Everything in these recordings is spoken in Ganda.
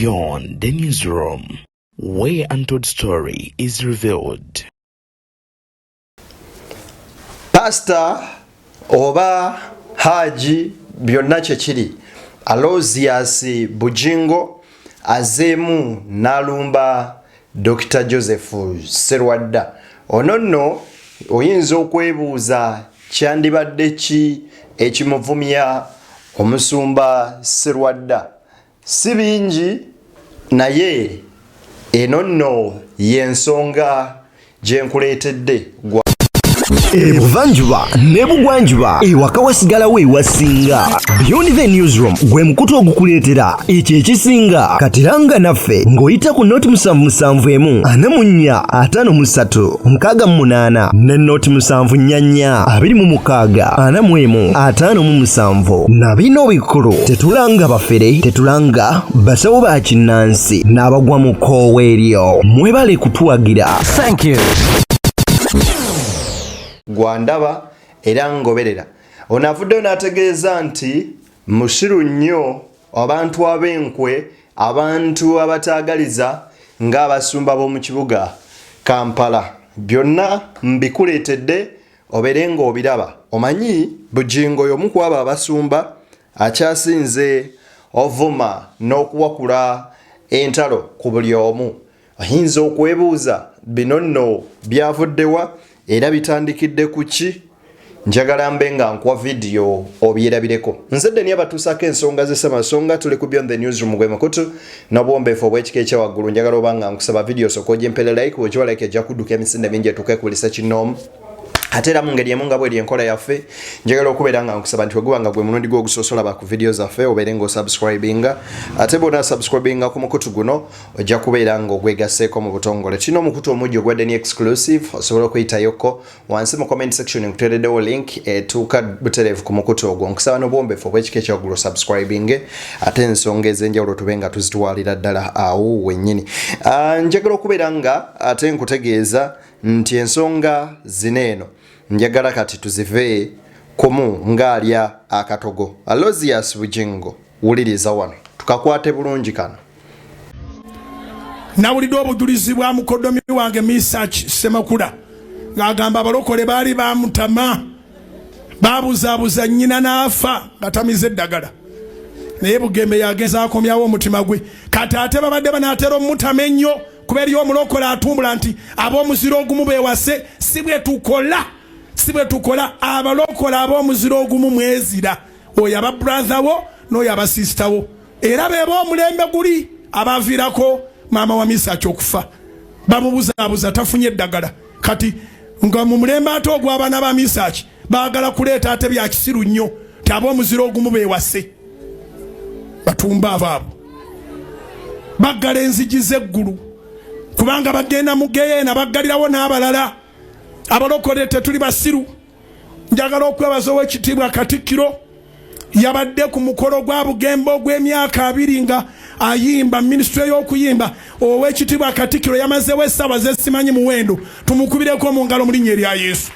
Beyond the newsroom, where untold story is revealed. Pastor oba Haji byonna kyekiri Aloysius Bugingo azemu nalumba Dr. Joseph Sserwadda. Ono nno oyinza okwebuuza kyandibadde ki ekimuvumya omusumba Sserwadda. Si bingi naye eno nno y'ensonga gye nkuleetedde. Ebuvanjuba ne bugwanjuba ewaka wasigalawo ewasinga. Beyond the newsroom gwe mukutu ogukuleetera ekyo ekisinga. Katiranga naffe ng'oyita ku noti 771 44 53 ne noti 744 26 41 na bino bikulu tetulanga bafere tetulanga basawo ba kinnansi n'abagwa mu koowa eryo. Mwebale kutuwagira. Thank you. Gwandaba era ngoberera. Onavudde n'ategeeza nti musiru nnyo abantu ab'enkwe, abantu abataagaliza ng'abasumba b'omu kibuga Kampala. Byonna mbikuleetedde obere ng'obiraba. Omanyi Bugingo y'omu ku abo abasumba akyasinze ovuma n'okuwakula entalo ku buli omu. Oyinza okwebuuza bino nno byavuddewa era bitandikidde ku ki? Njagala mbe nga nkwa video obyerabireko. Nze Deni abatuusako ensonga z'essamasonga tuli ku Beyond the newsroom gwe mukutu n'obwombeefu obw'ekika ekyawaggulu. Njagala oba nga nkusaba video sooka ogimpere like, bw'ogiwa like ejja kudduka emisinde mingi etukekulisa kinoomu. Ate era mu ngeri emu nga bw'eri enkola yaffe njagala okubeera nga nkusaba nti weguba nga gwe mulundi gwo ogusoosola ba ku video zaffe obeere ng'osubscribinga. Ate bw'ona subscribinga ku mukutu guno ojja kubeera ng'ogwegasseeko mu butongole. Kino omukutu omujja ogwa Deni exclusive osobola okuyitayoko wansi mu comment section nkuteereddewo link etuuka butereevu ku mukutu ogwo. Nkusaba n'obwombeefu obw'ekika ekyawaggulu subscribinge ate ensonga ez'enjawulo tube nga tuzitwalira ddala awo wennyini. Njagala okubeera nga ate nkutegeeza nti ensonga zineeno njagala kati tuzive kumu ng'alya akatogo. Aloysius Bugingo wuliriza wano tukakwate bulungi kano. Nawulidde obujulizi bwa mukoddomi wange Misach Semakula ng'agamba abalokole baali bamutama babuzaabuza nnyina n'afa nga tamize eddagala naye Bugembe yagenza akomyawo omutima gwe. Kati ate babadde banaatera omutama ennyo kuba eriyo omulokole atumbula nti ab'omuziro ogumu beewase. Si bwe tukola abalokole ab'omuziro ogumu mwezira. Oyo aba brother wo n'oyo aba sister wo era beeba omulembe guli abaviirako maama wa Misach okufa bamubuzaabuza tafunye eddagala. Kati nga mu mulembe ate ogw'abaana ba Misach baagala kuleeta ate bya kisiru nnyo ti ab'omuziro ogumu beewase. Batumba abo baggala enzigi z'eggulu kubanga bagenda mu geyeena baggalirawo n'abalala. Abalokole tetuli basiru. Njagala okwebaza ow'ekitiibwa Katikkiro yabadde ku mukolo gwa Bugembe ogw'emyaka 2 nga ayimba ministry y'okuyimba. Ow'ekitiibwa Katikkiro yamazeewo essaawa z'essimanyi muwendo. Tumukubireko mu ngalo mu linnya erya Yesu.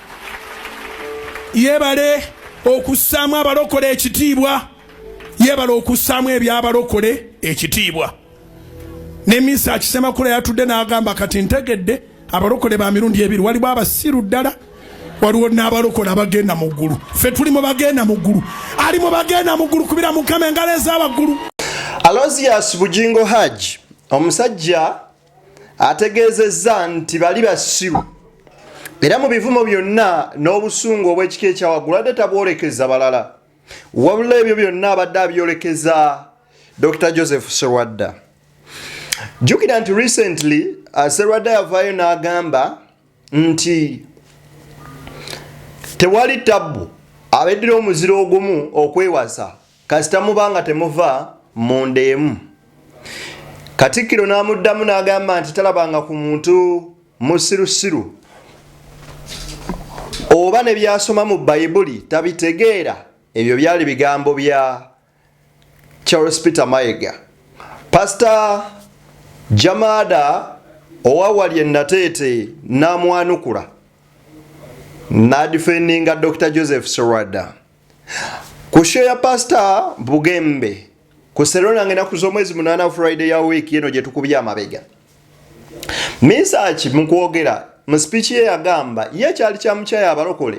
Yeebale okussaamu abalokole ekitiibwa. Yeebale okussaamu eby'abalokole ekitiibwa. Ne Misach Semakula yatudde n'agamba kati ntegedde abalokole ba mirundi ebiri waliwo abasiru ddala waliwo n'abalokole abagenda mu ggulu. Ffe tuli mu bagenda mu ggulu. Ali mu bagenda mu ggulu kubira Mukama engalo ez'abaggulu. Aloysius Bugingo Haji omusajja ategeezezza nti bali basiru era mu bivumo byonna n'obusungu obw'ekika ekyawaggulu adde tabwolekeza balala wabula ebyo byonna abadde abyolekeza Dr. Joseph Sserwadda. Jukira nti recently Sserwadda yavaayo n'agamba nti tewali tabbu abeddira omuziro ogumu okwewasa kasita mubanga temuva mu ndeemu. Katikkiro n'amuddamu n'agamba nti talabanga ku muntu musirusiru oba ne byasoma mu Bayibuli tabitegeera. Ebyo byali bigambo bya Charles Peter Mayiga. Pastor Jamada owawali ennateete n'amwanukula n'adifendinga Dr. Joseph Sserwadda. Ku show ya Pastor Bugembe ku Serona ngena kuzomwezi munana Friday ya week yeno je tukubya amabega. Message mukwogera mu speech ye yagamba ye kyali kya mukyaya abalokole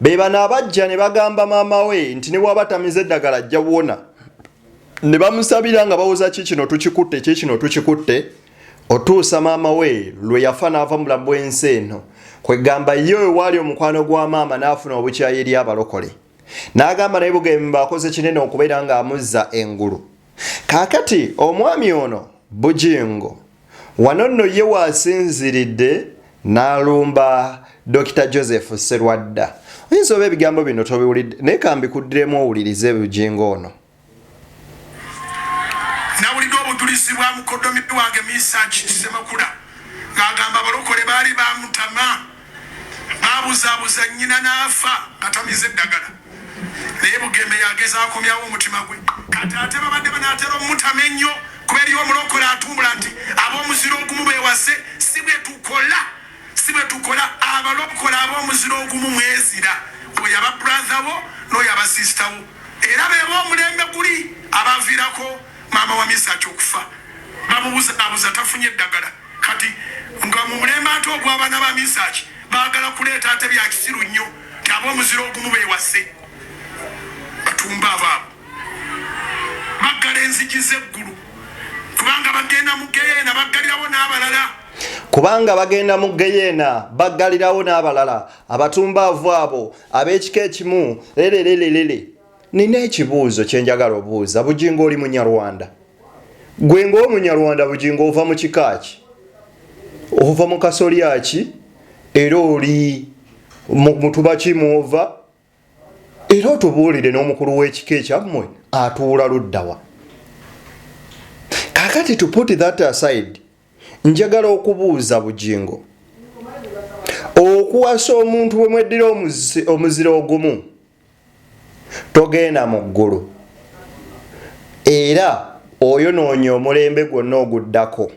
beba nabajja ne bagamba mama we nti ne bwabatamize eddagala ajja buwona ne bamusabira nga bawoza kikino tukikutte otuusa mama we lwe yafa n'ava mu bulamu bw'ensi eno kwegamba ye wali omukwano gwa maama n'afuna obukyayi eri abalokole n'agamba naye Bugembe akoze kinene okubeera nga amuzza engulu. Kaakati omwami ono Bugingo wano nno ye waasinziridde n'alumba Dr. Pr Sserwadda. Oyinza oba ebigambo bino tobiwulidde naye kambikuddiremu owulirize Bugingo ono. Nawulidde obujulizi bwa mukoddomi wange Misachi Semakula ng'agamba abalokole baali bamutama baabuzaabuza nnyina n'afa atamize eddagala naye Bugembe yagezaako akomyawo omutima gwe kati ate babadde banaatera omutama ennyo kuba eriyo omulokole atumbula nti ab'omuziro ogumu beewase si bwe tukola abalokole ab'omuziro ogumu mwezira oyo aba brother wo n'oyo aba sister wo era beeba omulembe guli abaviirako maama wa Misachi okufa bamubuza tafunye eddagala kati nga mu mulembe ate ogw'abaana ba Misachi baagala kuleeta ate bya kisiru nnyo nti ab'omuziro ogumu beewase batumba abaabo baggala enzigi z'eggulu kubanga bagenda mu Geyeena baggalirawo n'abalala baggalirawo n'abalala abatumbaavu abo ab'ekika ekimu lelelelelele. Nina ekibuuzo kye njagala obuuza. Bugingo oli Munyarwanda? Gwe ng'Omunyarwanda Bugingo ova mu kika ki? Ova mu kasolya ki? Era oli mutuba ki mwova? Era otubuulire n'omukulu w'ekika ekyammwe atuula luddawa? Kakati to put that aside, njagala okubuuza Bugingo, okuwasa omuntu bwe mweddira omuziro ogumu togenda mu ggulu era oyo noonya omulembe gwonna oguddako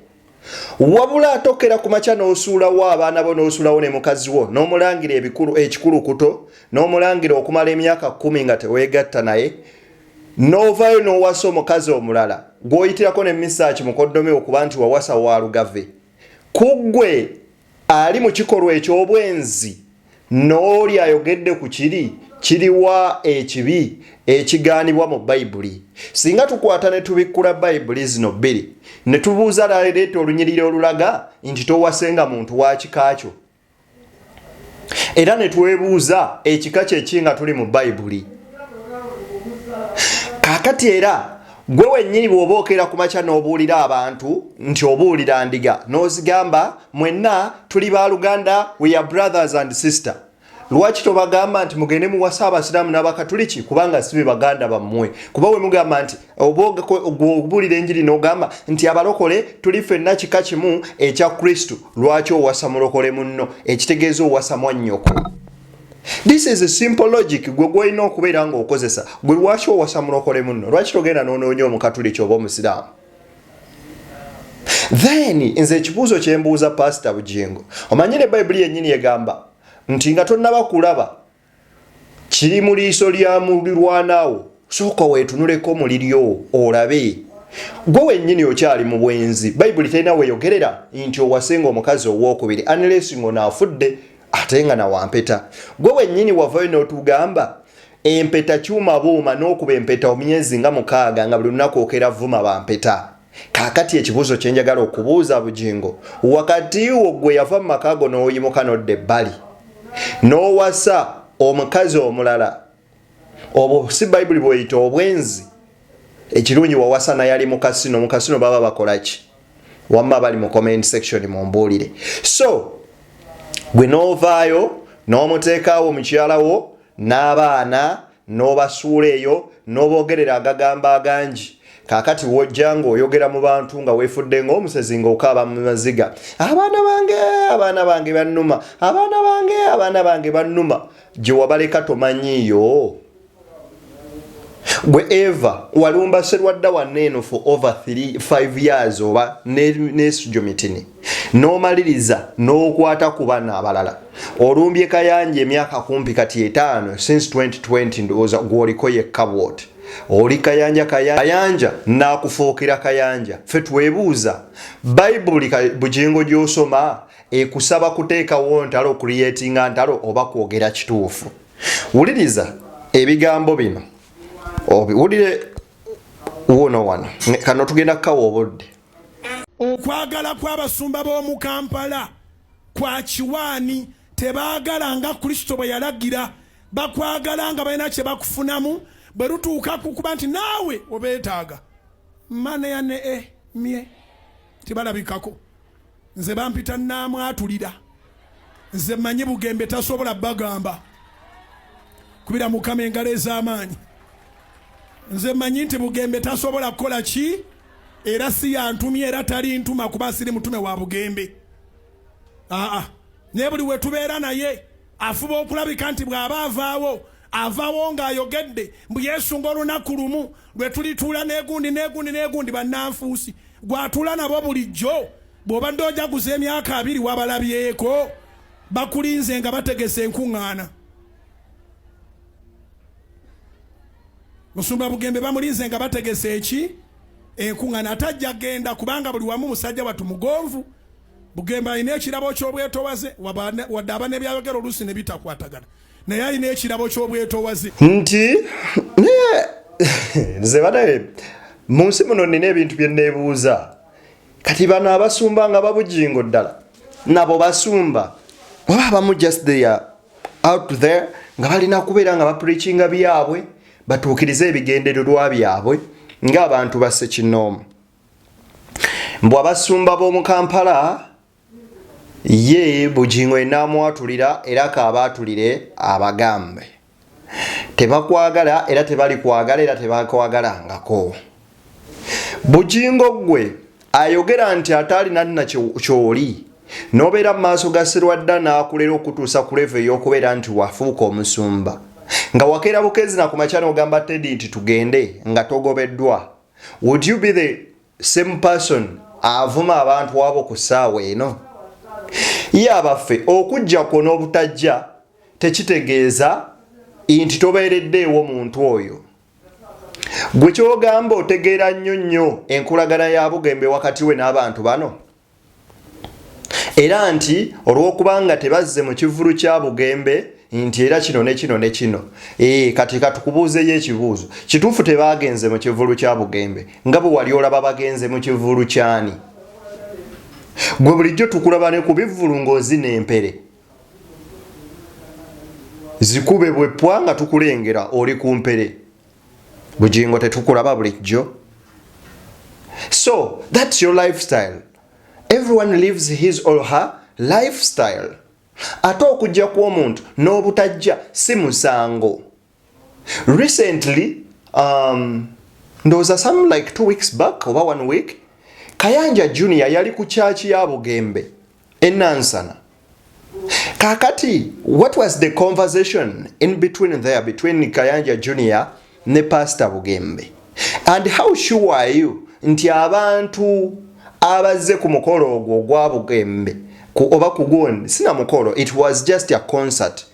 wabula atokera ku makya n'osuulawo abaana bo n'osuulawo ne mukazi wo n'omulangira ekikulukuto n'omulangira okumala emyaka 10 nga teweegatta naye n'ovaayo n'owasa omukazi omulala gw'oyitirako ne Misachi mukoddomi okuba nti wawasa wa lugave kuggwe ali mu kikolwa eky'obwenzi n'oli ayogedde ku kiriwa ekibi ekigaanibwa mu Bayibuli. Singa tukwata ne tubikkula Bayibuli zino bbiri ne tubuuza leeta olunyiriri olulaga nti towasenga muntu wa kika kyo era ne twebuuza ekika kye ki nga tuli mu Bayibuli. Kaakati era gwe wennyini bw'oba okeera ku makya n'obuulira abantu nti obuulira ndiga n'ozigamba mwenna tuli baaluganda, we are brothers and sister. Lwaki tobagamba nti mugende muwasa abasiraamu n'abakatuliki kubanga si be baganda bammwe? Kuba we mugamba nti obuulira enjiri n'ogamba nti abalokole tuli ffenna kika kimu ekya Kristo, lwaki owasa mulokole munno ekitegeeza owasa mwannyoko? This is a simple logic gwe gwolina okubeera ng'okozesa. Gwe lwaki owasa mulokole munno? Lwaki togenda n'onoonya omukatuliki oba omusiraamu? Then nze ekibuuzo kye mbuuza Pastor Bugingo, omanyire Bayibuli yennyini egamba nti nga tonnaba kulaba kiri mu liiso lya mulirwanaawo sooka weetunuleko mu liryo olabe. Gwe wennyini okyali mu bwenzi. Bayibuli terina weeyogerera nti owasenga omukazi owookubiri unless ng'onaafudde ate nga nawampeta. Gwe wennyini wavayo n'otugamba empeta kyuma buuma n'okuba empeta omyezi nga 6 nga buli lunaku okeera vuma bampeta. Kaakati ekibuuzo kye njagala okubuuza Bugingo, wakati wo gwe yava mu maka go n'oyimuka n'odda ebbali n'owasa omukazi omulala, obwo si Bayibuli bweyita obwenzi? Ekirungi wawasa naye ali mu kasino baba bakola ki? Wamma bali mu comment section mumbuulire. So gwe n'ovaayo n'omuteekaawo mukyala wo n'abaana n'obasuula eyo n'oboogerera agagamba agangi. Kaakati wojja ng'oyogera mu bantu nga weefudde ng'omusezi ng'okaaba mu maziga, abaana bange bannuma, abaana bange bannuma. Gye wabaleka tomanyiiyo. Gwe Eva walumba Sserwadda wanneeno for over 5 years oba n'esujomitini n'omaliriza n'okwata ku baana abalala. Olumbye Kayanja emyaka kumpi kati 5 since 2020 ndowooza gw'oliko yekka bw'oti. oli kayanja nakufuukira kayanja. Ffe twebuuza Bayibuli Bugingo gy'osoma ekusaba kuteekawo ntalo, creatinga ntalo oba kwogera kituufu. Wuliriza ebigambo bino obiwulire wono wano kano tugenda kukawa obudde. Okwagala kw'abasumba b'omu Kampala kwa kiwaani, tebaagala nga Kristo bwe yalagira, bakwagala nga balina kye bakufunamu, bwe lutuuka kukuba nti naawe obeetaaga mmane yane mye tibalabikako. Nze bampita naamwatulira, nze mmanyi Bugembe tasobola bagamba kubira Mukama engalo ez'amaanyi. Nze mmanyi nti Bugembe tasobola kukola ki, era si yantumye era tali ntuma kuba siri mutume wa Bugembe. Ne buli we tubeera naye afuba okulabika nti bw'aba avaawo ng'ayogedde mbu yeesunga olunaku lumu lwe tulituula n'egundi bannanfuusi gw'atuula nabo bulijjo. Bw'obadde ojaguza emyaka 2 wabalabyeko, bakulinze nga bategese enkuŋŋaana. Musumba Bugembe bamulinze nga bategese eki enkuŋŋaana, atajja genda kubanga buli wamu musajja watu mugonvu. Bugembe alina ekirabo ky'obwetowaze wadde aba n'ebyayogera oluusi ne bitakwatagana, naye alina ekirabo ky'obwetowaze nti nze badaye mu nsi muno nina ebintu bye neebuuza. Kati bano abasumba nga babugingo ddala nabo basumba waba abamu just they are out there nga balina kubeera nga bapreachinga byabwe batuukirize ebigendererwa byabwe ng'abantu basse kinoomu. Mbw abasumba b'omu Kampala ye Bugingo enaamwatulira era kaabaatulire abagambe. Tebakwagala era tebali kwagala era tebakwagalangako. Bugingo gwe ayogera nti ataalina nna kyoli n'obeera mu maaso ga Sirwadda n'akulera okutuusa ku level ey'okubeera nti wafuuka omusumba. Nga wakeera bukezi na ku makya n'ogamba Teddy nti tugende nga togobeddwa. Would you be the same person avuma abantu abo ku ssaawa eno? Ye abaffe okujja kwo n'obutajja tekitegeeza nti tobeereddeewo muntu oyo. Gwe kyogamba otegeera nnyo enkulagana ya Bugembe wakati we n'abantu bano, era nti olw'okubanga tebazze mu kivulu kya Bugembe nti era kino ne kino ne kino. Kati katukubuuzeyo ekibuuzo, kituufu tebaagenze mu kivulu kya Bugembe nga bwe wali olaba bagenze mu kivulu kyani? Gwe bulijjo tukulaba ne ku bivvulu ng'ozina empere zikube bwepwa nga tukulengera oli ku mpere. Bugingo tetukulaba bulijjo. So that's your lifestyle. Everyone lives his or her lifestyle. Ate okujja kw'omuntu n'obutajja si musango. Recently, ndowooza some like 2 weeks back oba 1 week, Kayanja Junior yali ku church ya Bugembe Nansana. Kakati, what was the conversation in between Kayanja Junior ne Pastor Bugembe? And how sure are you nti abantu abazze ku mukolo ogwo gwa Bugembe oba kugundi sina mukolo, it was just a concert,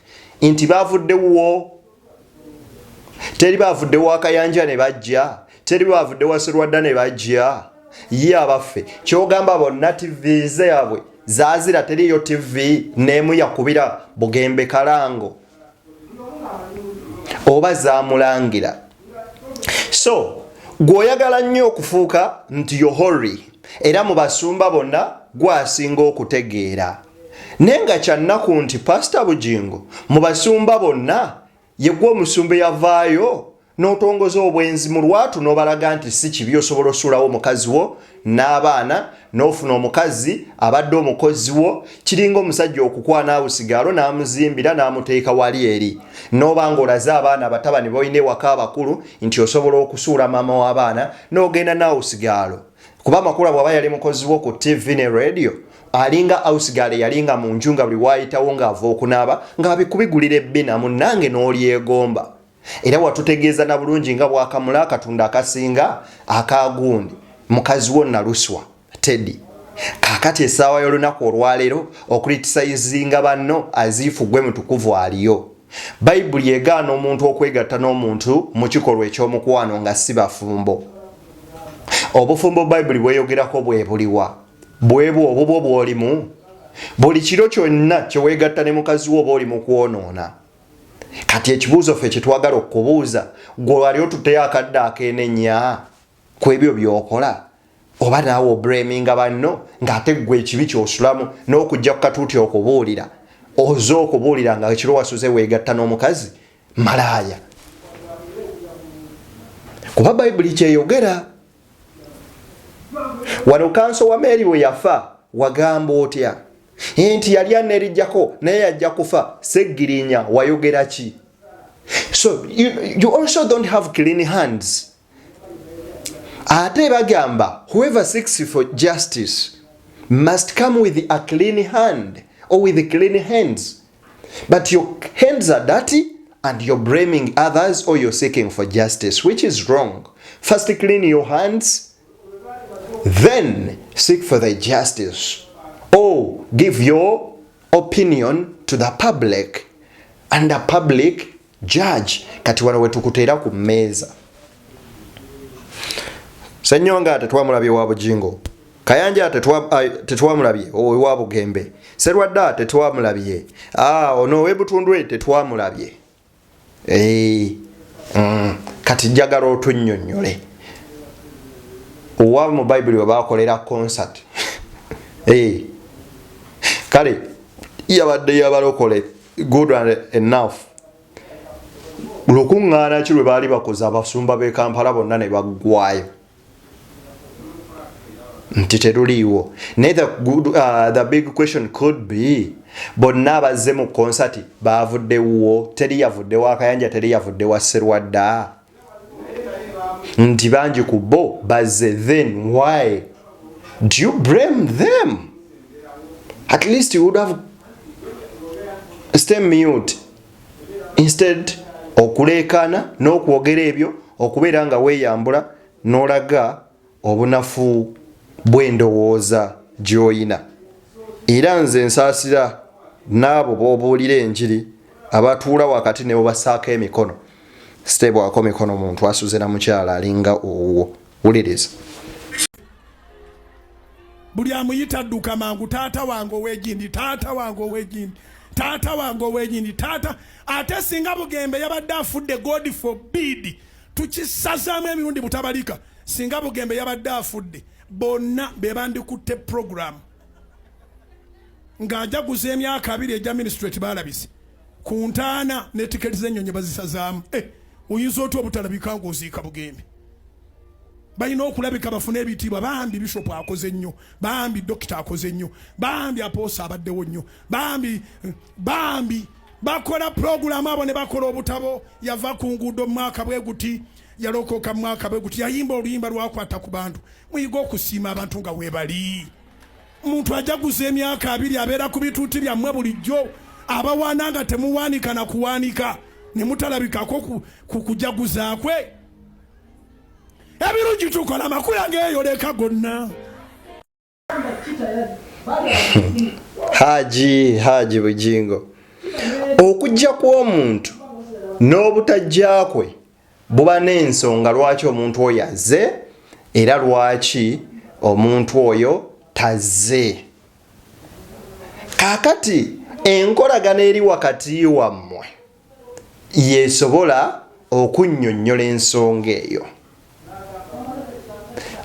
nti bavuddewo, teri bavuddewo Kayanja ne bajja, teri bavuddewo Sserwadda ne bajja? Ye abaffe kyogamba bonna TV zaabwe zaazira, teriyo TV n'emu yakubira Bugembe kalango oba zaamulangira. So gw'oyagala nnyo okufuuka nti yohori era mu basumba bonna gwasinga okutegeera. Nenga kyannaku nti Pastor Bugingo mu basumba bonna ye gwe omusumba yavaayo n'otongoza obwenzi mu lwatu n'obalaga nti si kibi osobola osulawo omukazi wo n'abaana n'ofuna omukazi abadde omukozi wo, kiringa omusajja okukwana awusigalo n'amuzimbira n'amuteeka wali eri, n'obanga olaze abaana abatabani boyina ewaka abakulu nti osobola okusuula maama w'abaana n'ogenda n'awusigalo. Kuba amakulu bw'aba yali mukozi wo ku TV ne radio, alinga awusigale yalinga mu nju nga buli waayitawo ng'ava okunaaba ng'abikubigulira ebbina munnange n'olyegomba. Era watutegeeza na bulungi nga bwakamula akatunda akasinga akagundi mukazi wo naluswa Teddy. Kakati essaawa y'olunaku olwaleero okulitisayizinga banno aziifu gwe mutukuvu aliyo. Bayibuli egaana omuntu okwegatta n'omuntu mu kikolwa eky'omukwano nga si bafumbo. Obufumbo Bayibuli bweyogerako bwe buliwa? Bwebwo obubwo bw'olimu? Buli kiro kyonna kye weegatta ne mukazi wo oba oli mu kwonoona. Kati ekibuuzo ffe kye twagala okubuuza, gwe wali otutteyo akadde akeenenya ku ebyo by'okola? Oba naawe obreminga banno ng'ate ggwe ekibi ky'osulamu n'okujja ku katuuti okubuulira, oze okubuulira nga ekiro wasuze weegatta n'omukazi malaaya. Kuba Bayibuli kyeyogera. Wano kanso wa Mary we yafa wagamba otya? Nti yali anerijjako naye yajja kufa, Seggirinya wayogera ki? So you also don't have clean hands. Ate bagamba whoever seeks for justice must come with a clean hand or with clean hands. But your hands are dirty and you're blaming others or you're seeking for justice, which is wrong. First clean your hands, then seek for the justice. Or give your opinion to the public and the public judge. Kati wano wetukuteera ku mmeeza. Ssenyonga tetwamulabye wa Bugingo. Kayanja tetwamulabye owa Bugembe. Sserwadda tetwamulabye. Ono webutundwe tetwamulabye. Kati njagala otunnyonnyole. Owa mu Bayibuli we baakolera concert. Kale yabadde yabalokole good and enough. Lukuŋŋaana ki lwe baali bakoze abasumba b'e Kampala bonna ne baggwayo. Nti teruliiwo. The big question could be bonna abazze mu concert baavuddewo, teri yavudde wa Kayanja, teri yavudde wa Sserwadda. Nti bangi ku bo bazze, then why do you blame them? At least you would have stayed mute instead okuleekana n'okwogera ebyo okubeera nga weeyambula n'olaga obunafu bw'endowooza gy'oyina. Era nze nsaasira n'abo b'obuulira enjiri abatuula wakati ne basaako emikono. Sitebwako mikono muntu asuze na mukyala alinga owo. Wuliriza. Buli amuyita dduka mangu, taata wange ow'egindi, taata wange ow'egindi, taata wange ow'egindi, taata. Ate singa Bugembe yabadde afudde, God forbid, tukisazaamu emirundi butabalika. Singa Bugembe yabadde afudde, bonna be bandikutte program ng'ajaguza emyaka 2 ejja ministrate balabise ku ntaana ne tiketi z'ennyonyi bazisazaamu. Oyinza otya obutalabika ng'oziika Bugembe? Balina okulabika bafune ebitiibwa. Bambi bishop akoze nnyo, bambi dokita akoze nnyo, bambi apoosa abaddewo nnyo, bambi bakola program abo ne bakola obutabo. Yava ku nguudo mu mwaka bwe guti, yalokoka mu mwaka bwe guti, yayimba oluyimba lwakwata ku bantu. Muyiga okusiima abantu nga weebali. Omuntu ajaguza emyaka 2 abeera ku bituuti byammwe bulijjo, abawaana nga temuwaanika na kuwaanika, ne mutalabikako ku kujaguza kwe. Ebirungi tukola amakulu ageeyoleka gonna. Haji Bugingo. Okujja kw'omuntu n'obutajja kwe buba n'ensonga lwaki omuntu oyo azze era lwaki omuntu oyo tazze. Kaakati enkolagana eri wakati wammwe yeesobola okunnyonnyola ensonga eyo.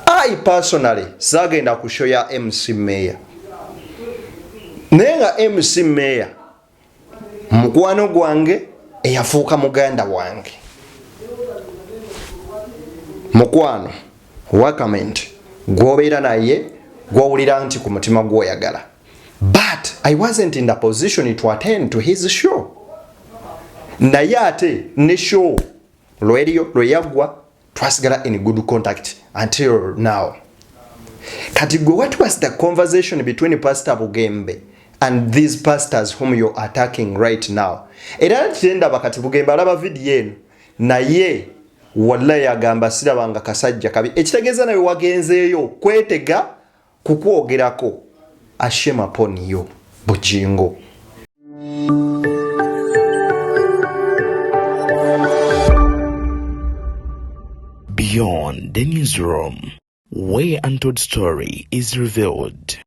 I personally sagenda ku show ya MC Mayor. Nenga MC Mayor mukwano gwange eyafuuka muganda wange. Mukwano wakamenti gwobeera naye gwawulira nti ku mutima gwoyagala. But I wasn't in the position to attend to his show. Naye ate ne show lwe yaggwa twasigala in good contact until now. Kati gwe, what was the conversation between Pastor Bugembe and these pastors whom you're attacking right now? Era tenda bakati Bugembe alaba video eno naye wallahi agamba sirabanga kasajja kabi. Ekitegeeza nawe wagenzeeyo kwetega kukwogerako. Ashame upon you, Bugingo. Beyond the newsroom, where untold story is revealed.